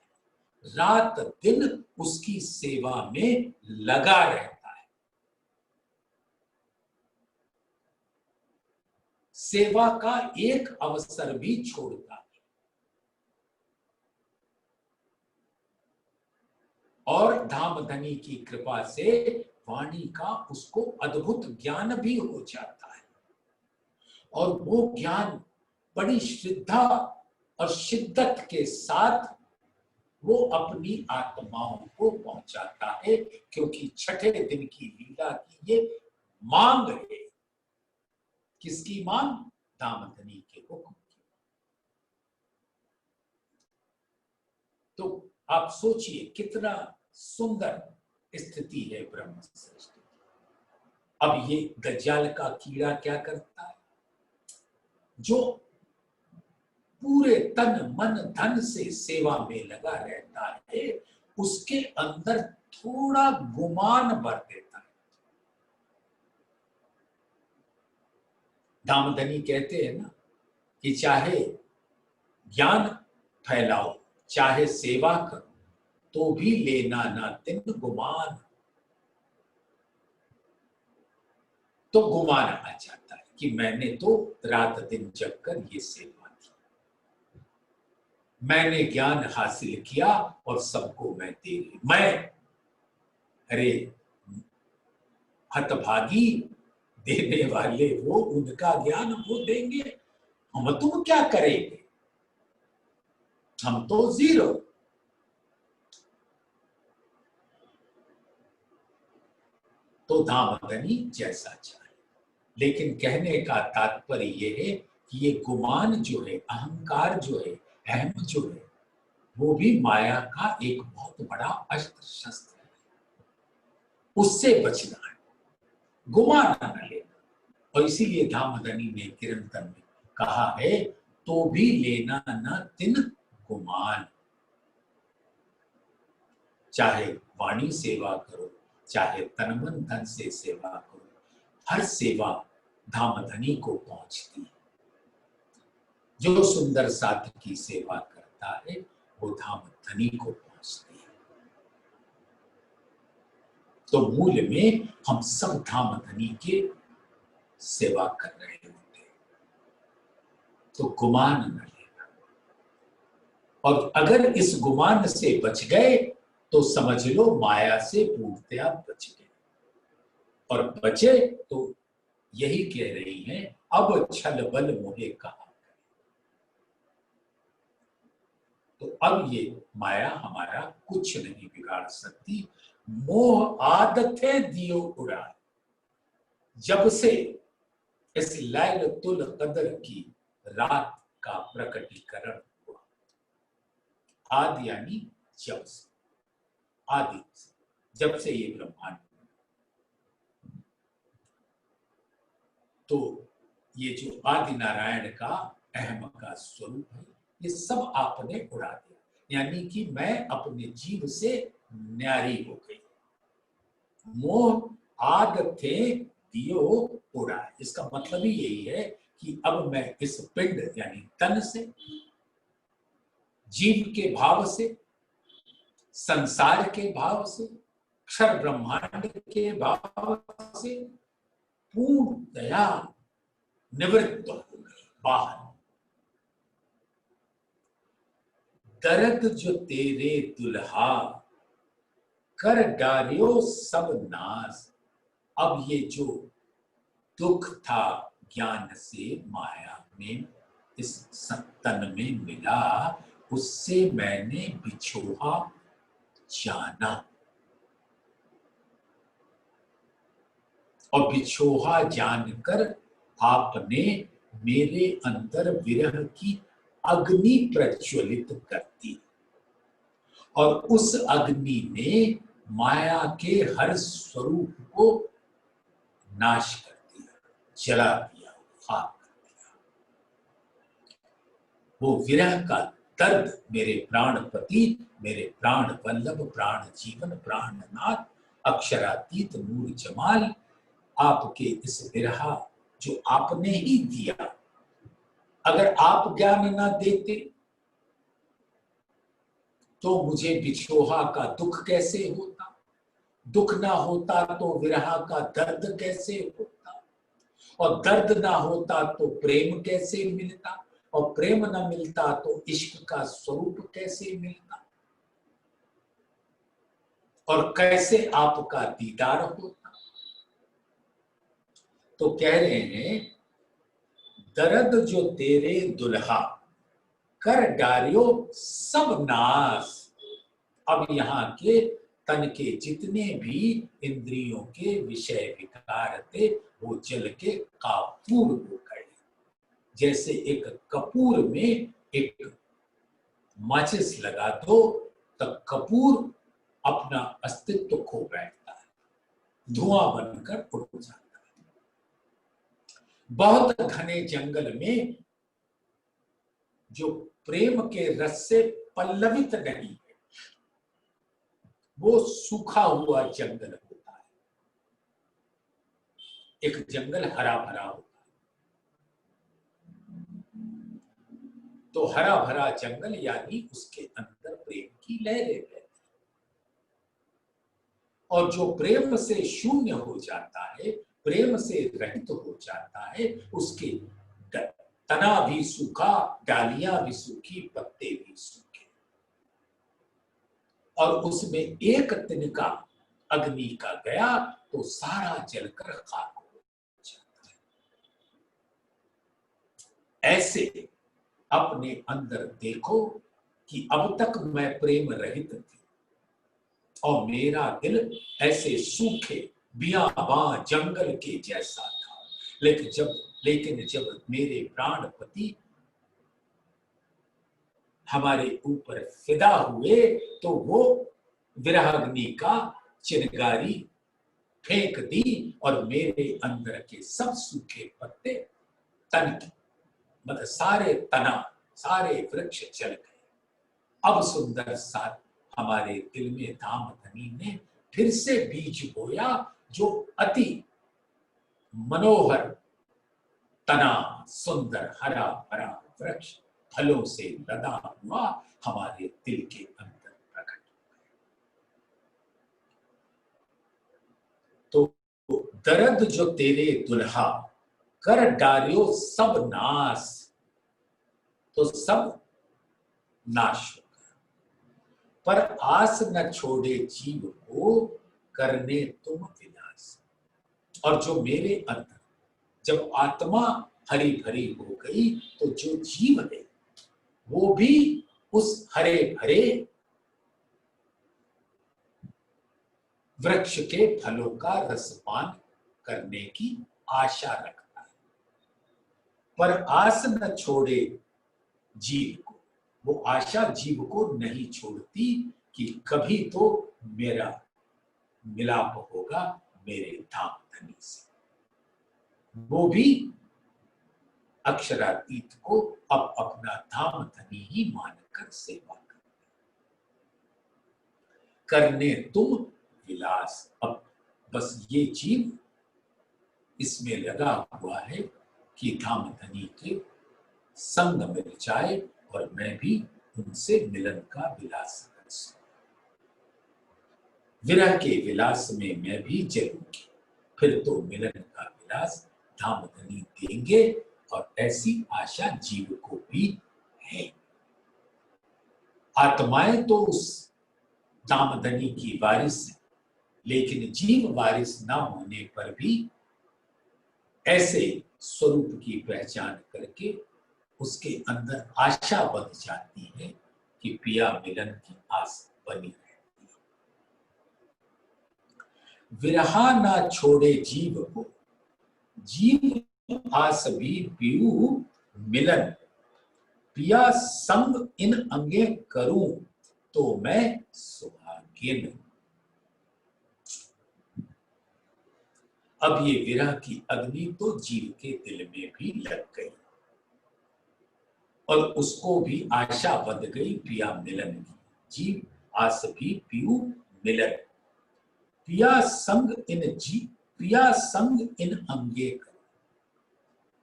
है, रात दिन उसकी सेवा में लगा रहता है, सेवा का एक अवसर भी छोड़ता है, और धामधनी की कृपा से वाणी का उसको अद्भुत ज्ञान भी हो जाता है, और वो ज्ञान बड़ी श्रद्धा और शिद्दत के साथ वो अपनी आत्माओं को पहुंचाता है, क्योंकि छठे दिन की लीला की ये मांग है। किसकी मांग? धामधनी के हुक्म की। तो आप सोचिए कितना सुंदर स्थिति है ब्रह्म सृष्टि। अब ये दज्जाल का कीड़ा क्या करता है? जो पूरे तन मन धन से सेवा में लगा रहता है, उसके अंदर थोड़ा गुमान भर देता है। धामधनी कहते हैं ना कि चाहे ज्ञान फैलाओ, चाहे सेवा करो, तो भी लेना ना तिन गुमान। तो गुमान आ जाता है कि मैंने तो रात दिन जग कर ये सेवा की, मैंने ज्ञान हासिल किया और सबको मैं दे रही। मैं, अरे हतभागी, देने वाले वो, उनका ज्ञान वो देंगे, हम तुम क्या करेंगे? हम तो जीरो। तो धामधनी जैसा चाहे, लेकिन कहने का तात्पर्य यह है कि ये गुमान जो है, अहंकार जो है, अहम जो है, वो भी माया का एक बहुत बड़ा अस्त्र शस्त्र है। उससे बचना है, गुमान न लेना। और इसीलिए धामधनी ने किरंतन में कहा है, तो भी लेना न तिन गुमान। चाहे वाणी सेवा करो, चाहे तन मन धन से सेवा करो, हर सेवा धामधनी को पहुंचती है। जो सुंदर साथ की सेवा करता है वो धामधनी को पहुंचती है। तो मूल में हम सब धामधनी के सेवा कर रहे होते हैं। तो गुमान न लेना, और अगर इस गुमान से बच गए तो समझ लो माया से पूर्णतया बच गए। और बचे तो यही कह रही हैं, अब छल बल मोहे कहा। तो अब ये माया हमारा कुछ नहीं बिगाड़ सकती। मोह आदतें दियो उड़ा, जब से इस लैलतुल कदर की रात का प्रकटीकरण हुआ। आदि यानी जब से, आदि से, जब से ये ब्रह्मांड, तो ये जो आदि नारायण का अहम का स्वरूप है, ये सब आपने उड़ा दिया। यानी कि मैं अपने जीव से न्यारी हो गई। मोह आदते दियो उड़ा, इसका मतलब ही यही है कि अब मैं इस पिंड यानी तन से, जीव के भाव से, संसार के भाव से, क्षर ब्रह्मांड के भाव से पूर्णतया निवृत्त हो गई, बाहर। दर्द जो तेरे दुल्हा कर डारियो सब नाश। अब ये जो दुख था ज्ञान से माया में, इस तन में मिला, उससे मैंने बिछोहा जाना, और बिछोहा जानकर आपने मेरे अंदर विरह की अग्नि प्रज्वलित कर दी, और उस अग्नि ने माया के हर स्वरूप को नाश कर दिया, जला दिया, खाक कर दिया। वो विरह का दर्द मेरे प्राणपति, मेरे प्राण वल्लभ, प्राण जीवन, प्राणनाथ, अक्षरातीत नूर जमाल, आपके इस विरह जो आपने ही दिया, अगर आप ज्ञान ना देते तो मुझे बिछोहा का दुख कैसे होता, दुख ना होता तो विरह का दर्द कैसे होता, और दर्द ना होता तो प्रेम कैसे मिलता, और प्रेम ना मिलता तो इश्क का स्वरूप कैसे मिलता, और कैसे आपका दीदार होता। तो कह रहे हैं, दर्द जो तेरे दुल्हा कर डारियो सब नाश। अब यहाँ के तन के जितने भी इंद्रियों के विषय विकार थे, वो जल के कापूर हो गए। जैसे एक कपूर में एक माचिस लगा दो तो कपूर अपना अस्तित्व खो बैठता है, धुआं बनकर उड़ जाता है। बहुत घने जंगल में जो प्रेम के रस से पल्लवित नहीं है, वो सूखा हुआ जंगल होता है। एक जंगल हरा भरा होता है, तो हरा भरा जंगल यानी उसके अंदर प्रेम की लहरें बहती, और जो प्रेम से शून्य हो जाता है, प्रेम से रहित हो जाता है, उसके तना भी सूखा, डालियां भी सूखी, पत्ते भी सूखे, और उसमें एक तिनका अग्नि का गया तो सारा जलकर खाक हो जाता है। ऐसे अपने अंदर देखो कि अब तक मैं प्रेम रहित थी, और मेरा दिल ऐसे सूखे बियाबां जंगल के जैसा था, लेकिन जब मेरे प्राणपति हमारे ऊपर फिदा हुए तो वो विरहाग्नि का चिनगारी फेंक दी, और मेरे अंदर के सब सूखे पत्ते तन की मतलब सारे तना, सारे वृक्ष जल गए। अब सुंदर सा हमारे दिल में धामधनी ने फिर से बीज बोया, जो अति मनोहर तना, सुंदर हरा भरा वृक्ष फलों से लदा हुआ हमारे दिल के अंदर प्रकट हो गया। तो दर्द जो तेरे दुल्हा कर डारियो सब नाश, तो सब नाश हो गया। पर आस न छोड़े जीव को करने तुम विनाश। और जो मेरे अंदर जब आत्मा हरी भरी हो गई, तो जो जीव है वो भी उस हरे भरे वृक्ष के फलों का रसपान करने की आशा रखता है। पर आस न छोड़े जीव को, वो आशा जीव को नहीं छोड़ती कि कभी तो मेरा मिलाप होगा मेरे धाम धनी से। वो भी अक्षरातीत को अब अपना धाम धनी ही मानकर सेवा करने तुम विलास। अब बस ये जीव इसमें लगा हुआ है कि धाम धनी के संग मिल जाए और मैं भी उनसे मिलन का विलास कर सकूं। विरह के विलास में मैं भी जलूंगी, फिर तो मिलन का विलास धाम धनी देंगे, और ऐसी आशा जीव को भी है। आत्माएं तो उस दामदनी की वारिस है, लेकिन जीव वारिस ना होने पर भी ऐसे स्वरूप की पहचान करके उसके अंदर आशा बन जाती है कि पिया मिलन की आस बनी रहती है। विरहा ना छोड़े जीव को, जीव आस भी पीऊ मिलन, पिया संग इन अंगे करूं तो मैं सुहागिन। अब ये विरह की अग्नि तो जीव के दिल में भी लग गई और उसको भी आशा बंध गई पिया मिलन की। जीव आस भी पीऊ मिलन, पिया संग इन अंगे करूं।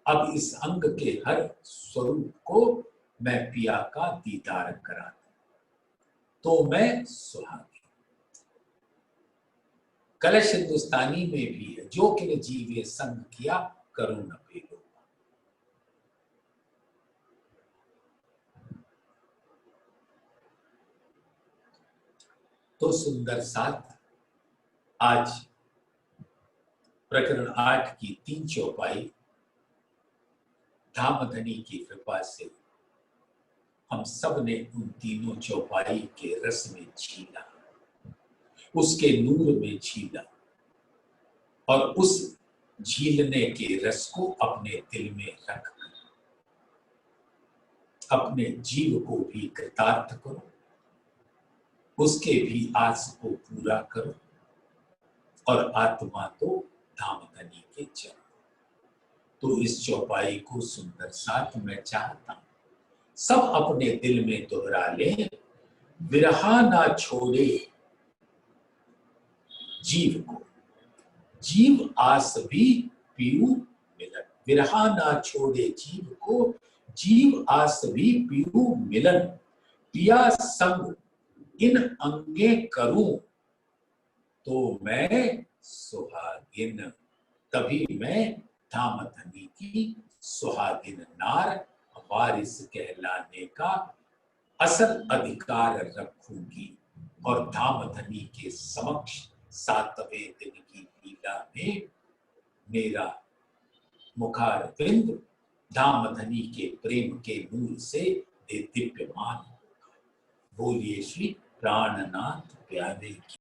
अब इस अंग के हर स्वरूप को मैं पिया का दीदार करा दूं तो मैं सुहागिन। कलश हिंदुस्तानी में भी है, जो किन जीवे संग किया करूं न पेलो। तो सुंदर साथ आज प्रकरण 8 की 3 चौपाई धामधनी की कृपा से हम सब ने उन तीनों चौपाई के रस में झीला, उसके नूर में झीला और उस झीलने के रस को अपने दिल में रख अपने जीव को भी कृतार्थ करो, उसके भी आस को पूरा करो और आत्मा तो धामधनी के चरण। तो इस चौपाई को सुंदर साथ मैं चाहता हूं सब अपने दिल में दोहरा लें। विरहा ना छोड़े जीव को, जीव आस भी पीऊ मिलन। विरहा ना छोड़े जीव को, जीव आस भी पीऊ मिलन, पिया संग इन अंगे करूं तो मैं सुहागिन। तभी मैं धामधनी की सुहागिन नार वारिस कहलाने का असल अधिकार रखूंगी और धामधनी के समक्ष 7वें दिन की लीला में मेरा मुखारविंद धामधनी के प्रेम के नूर से दीप्यमान होगा। बोलिए श्री प्राणनाथ प्यारे की।